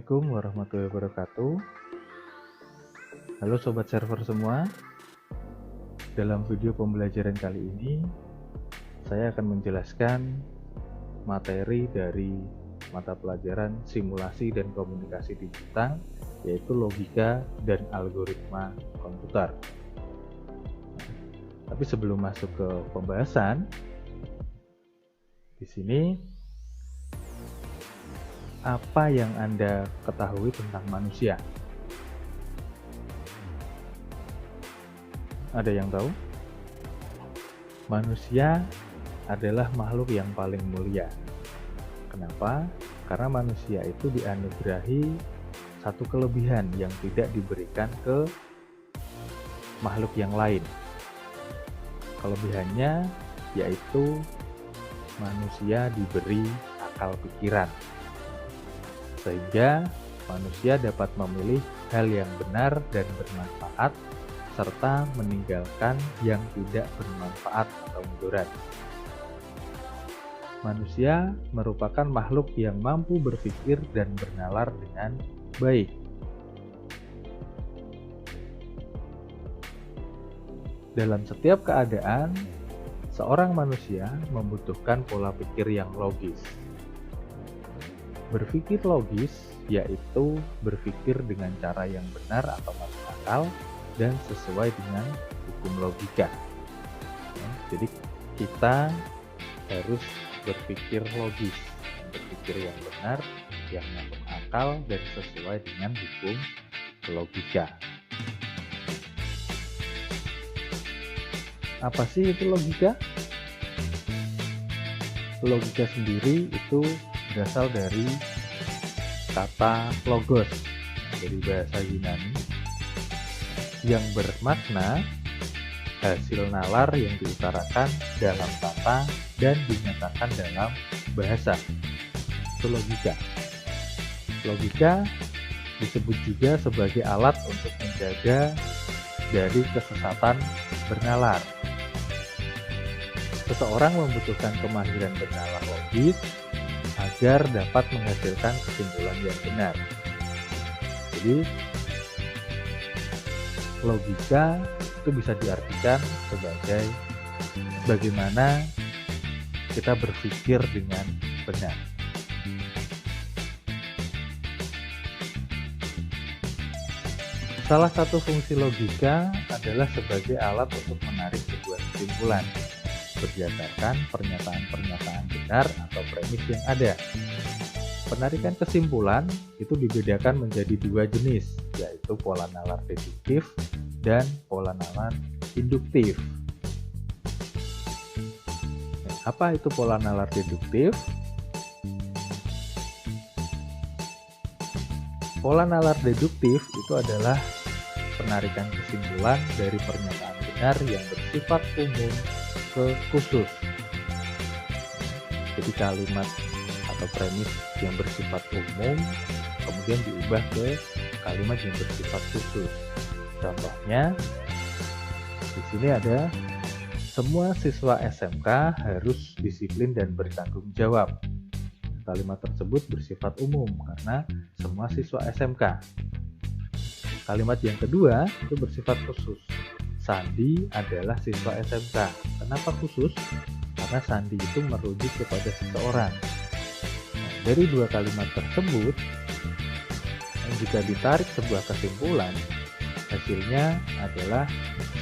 Assalamualaikum warahmatullahi wabarakatuh. Halo sobat server semua. Dalam video pembelajaran kali ini, saya akan menjelaskan materi dari mata pelajaran simulasi dan komunikasi digital, yaitu logika dan algoritma komputer. Tapi sebelum masuk ke pembahasan, di sini apa yang Anda ketahui tentang manusia? Ada yang tahu? Manusia adalah makhluk yang paling mulia. Kenapa? Karena manusia itu dianugerahi satu kelebihan yang tidak diberikan ke makhluk yang lain. Kelebihannya yaitu manusia diberi akal pikiran, sehingga manusia dapat memilih hal yang benar dan bermanfaat serta meninggalkan yang tidak bermanfaat atau mudarat. Manusia merupakan makhluk yang mampu berpikir dan bernalar dengan baik. Dalam setiap keadaan, seorang manusia membutuhkan pola pikir yang logis. Berpikir logis yaitu berpikir dengan cara yang benar atau masuk akal dan sesuai dengan hukum logika. Jadi kita harus berpikir logis, berpikir yang benar, yang masuk akal dan sesuai dengan hukum logika. Apa sih itu logika? Logika sendiri itu berasal dari kata logos dari bahasa Yunani yang bermakna hasil nalar yang diutarakan dalam kata dan dinyatakan dalam bahasa. Itu logika. Logika disebut juga sebagai alat untuk menjaga dari kesesatan bernalar. Seseorang membutuhkan kemahiran bernalar logis agar dapat menghasilkan kesimpulan yang benar. Jadi logika itu bisa diartikan sebagai bagaimana kita berpikir dengan benar. Salah satu fungsi logika adalah sebagai alat untuk menarik sebuah kesimpulan berdasarkan pernyataan-pernyataan benar atau premis yang ada. Penarikan kesimpulan itu dibedakan menjadi dua jenis, yaitu pola nalar deduktif dan pola nalar induktif. Apa itu pola nalar deduktif? Pola nalar deduktif itu adalah penarikan kesimpulan dari pernyataan benar yang bersifat umum ke khusus. Jadi kalimat atau premis yang bersifat umum kemudian diubah ke kalimat yang bersifat khusus. Contohnya di sini ada semua siswa SMK harus disiplin dan bertanggung jawab. Kalimat tersebut bersifat umum karena semua siswa SMK. Kalimat yang kedua itu bersifat khusus. Sandi adalah siswa SMK. Kenapa khusus? Karena Sandi itu merujuk kepada seseorang. Nah, dari dua kalimat tersebut, jika ditarik sebuah kesimpulan, hasilnya adalah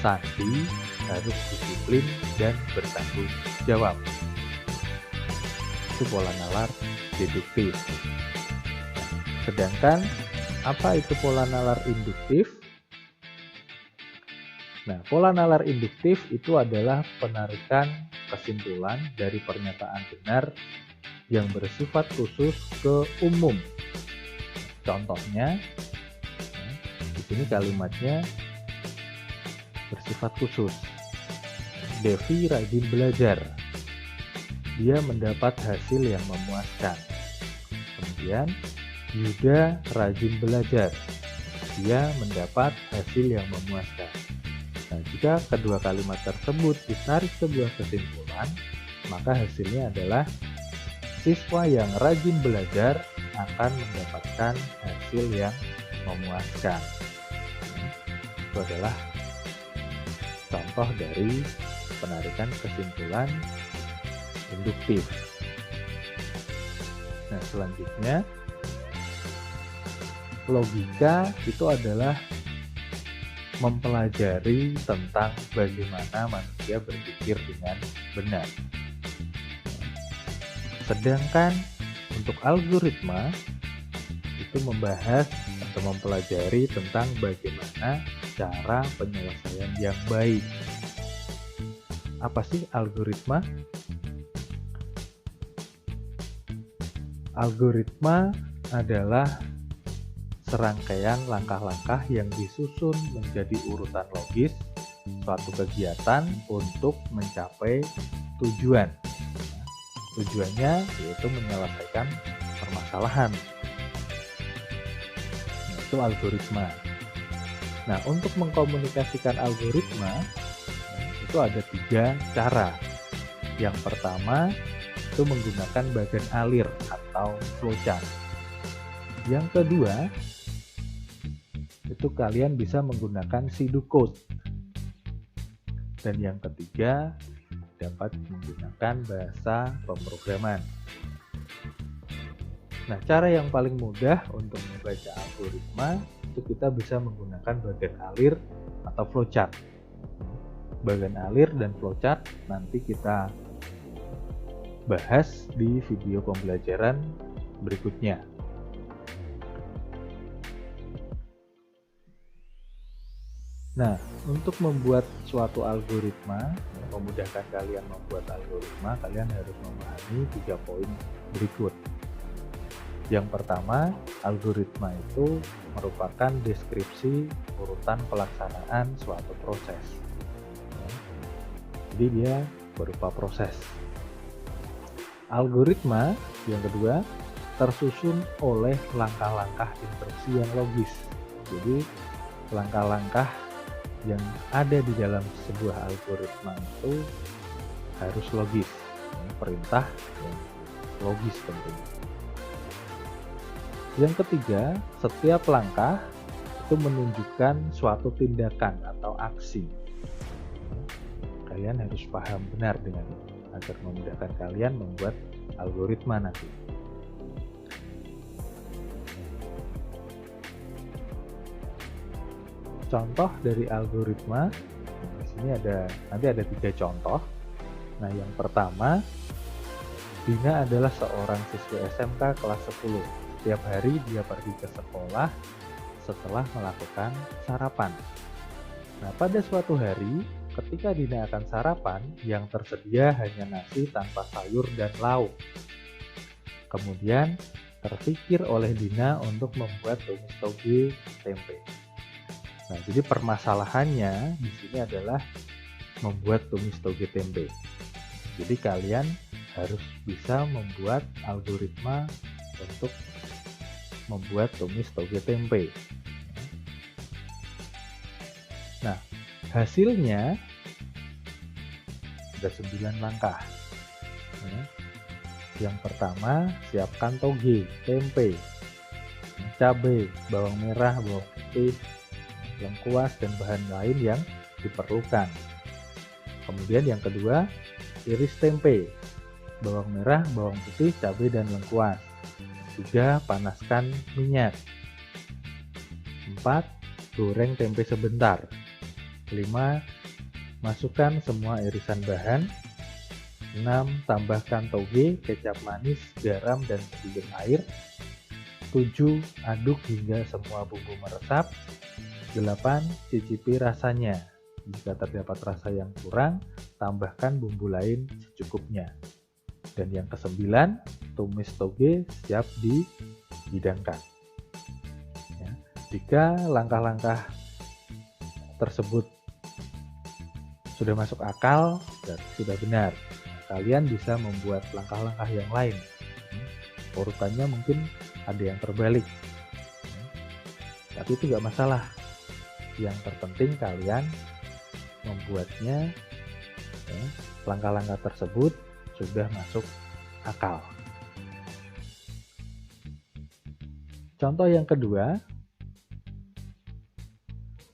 Sandi harus disiplin dan bertanggung jawab. Itu pola nalar deduktif. Sedangkan apa itu pola nalar induktif? Nah, pola nalar induktif itu adalah penarikan kesimpulan dari pernyataan benar yang bersifat khusus ke umum. Contohnya, di sini kalimatnya bersifat khusus. Devi rajin belajar. Dia mendapat hasil yang memuaskan. Kemudian, Yuda rajin belajar. Dia mendapat hasil yang memuaskan. Nah, jika kedua kalimat tersebut ditarik sebuah kesimpulan, maka hasilnya adalah siswa yang rajin belajar akan mendapatkan hasil yang memuaskan. Itu adalah contoh dari penarikan kesimpulan induktif. Nah, selanjutnya logika itu adalah mempelajari tentang bagaimana manusia berpikir dengan benar. Sedangkan untuk algoritma itu membahas atau mempelajari tentang bagaimana cara penyelesaian yang baik. Apa sih algoritma? Algoritma adalah serangkaian langkah-langkah yang disusun menjadi urutan logis suatu kegiatan untuk mencapai tujuan. Tujuannya yaitu menyelesaikan permasalahan. Itu algoritma. Nah, untuk mengkomunikasikan algoritma itu ada 3 cara. Yang pertama itu menggunakan bagan alir atau flowchart. Yang kedua itu kalian bisa menggunakan pseudocode. Dan yang ketiga dapat menggunakan bahasa pemrograman. Nah, cara yang paling mudah untuk membaca algoritma itu kita bisa menggunakan bagan alir atau flowchart. Bagan alir dan flowchart nanti kita bahas di video pembelajaran berikutnya. Nah, untuk membuat suatu algoritma, memudahkan kalian membuat algoritma, kalian harus memahami 3 poin berikut. Yang pertama, algoritma itu merupakan deskripsi urutan pelaksanaan suatu proses. Jadi dia berupa proses. Algoritma yang kedua tersusun oleh langkah-langkah instruksi yang logis. Jadi langkah-langkah yang ada di dalam sebuah algoritma itu harus logis, perintah yang logis tentunya. Yang ketiga, setiap langkah itu menunjukkan suatu tindakan atau aksi. Kalian harus paham benar dengan itu agar memudahkan kalian membuat algoritma nanti. Contoh dari algoritma, di sini nanti ada 3 contoh. Nah, yang pertama, Dina adalah seorang siswi SMK kelas 10. Setiap hari dia pergi ke sekolah setelah melakukan sarapan. Nah, pada suatu hari, ketika Dina akan sarapan, yang tersedia hanya nasi tanpa sayur dan lauk. Kemudian, terpikir oleh Dina untuk membuat tumis toge tempe. Nah, jadi permasalahannya di sini adalah membuat tumis toge tempe. Jadi kalian harus bisa membuat algoritma untuk membuat tumis toge tempe. Nah, hasilnya ada 9 langkah. Yang pertama, siapkan toge tempe, cabai, bawang merah, bawang putih, lengkuas, dan bahan lain yang diperlukan. Kemudian yang kedua, iris tempe, bawang merah, bawang putih, cabai, dan lengkuas. 3. Panaskan minyak. 4. Goreng tempe sebentar. 5. Masukkan semua irisan bahan. 6. Tambahkan toge, kecap manis, garam, dan sedikit air. 7. Aduk hingga semua bumbu meresap. 8. Cicipi rasanya. Jika terdapat rasa yang kurang, tambahkan bumbu lain secukupnya. Dan yang ke-9, tumis toge siap dihidangkan. Ya, jika langkah-langkah tersebut sudah masuk akal dan sudah benar, kalian bisa membuat langkah-langkah yang lain. Urutannya mungkin ada yang terbalik, tapi itu nggak masalah. Yang terpenting kalian membuatnya, langkah-langkah tersebut sudah masuk akal. Contoh yang kedua,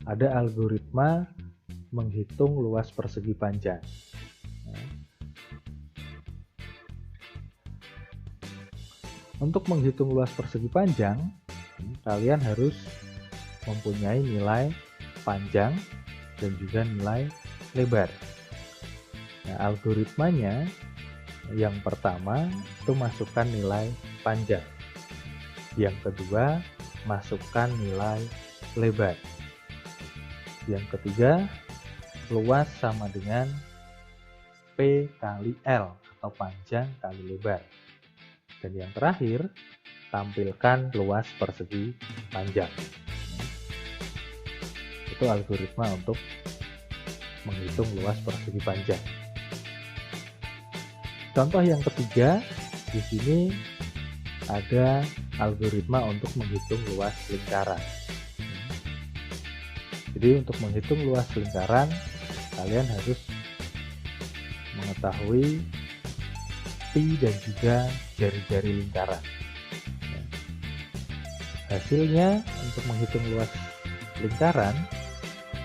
ada algoritma menghitung luas persegi panjang. Untuk menghitung luas persegi panjang, kalian harus mempunyai nilai panjang dan juga nilai lebar. Nah, algoritmanya yang pertama itu masukkan nilai panjang. Yang kedua, masukkan nilai lebar. Yang ketiga, luas sama dengan P kali L atau panjang kali lebar. Dan yang terakhir, tampilkan luas persegi panjang. Itu algoritma untuk menghitung luas persegi panjang. Contoh yang ketiga, di sini ada algoritma untuk menghitung luas lingkaran. Jadi untuk menghitung luas lingkaran, kalian harus mengetahui pi dan juga jari-jari lingkaran. Hasilnya untuk menghitung luas lingkaran,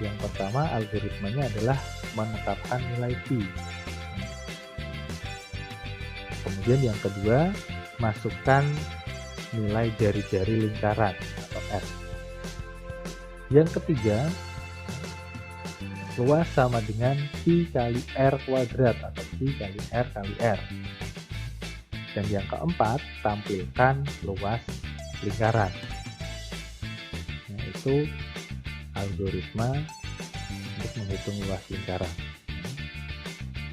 yang pertama algoritmanya adalah menetapkan nilai pi. Kemudian yang kedua, masukkan nilai jari-jari lingkaran atau R. Yang ketiga, luas sama dengan pi kali R kuadrat atau pi kali R kali R. Dan yang keempat, tampilkan luas lingkaran. Nah, itu algoritma untuk menghitung luas lingkaran.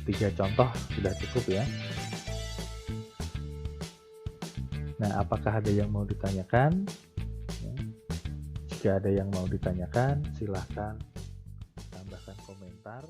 3 contoh sudah cukup ya. Nah, apakah ada yang mau ditanyakan? Jika ada yang mau ditanyakan, silahkan tambahkan komentar.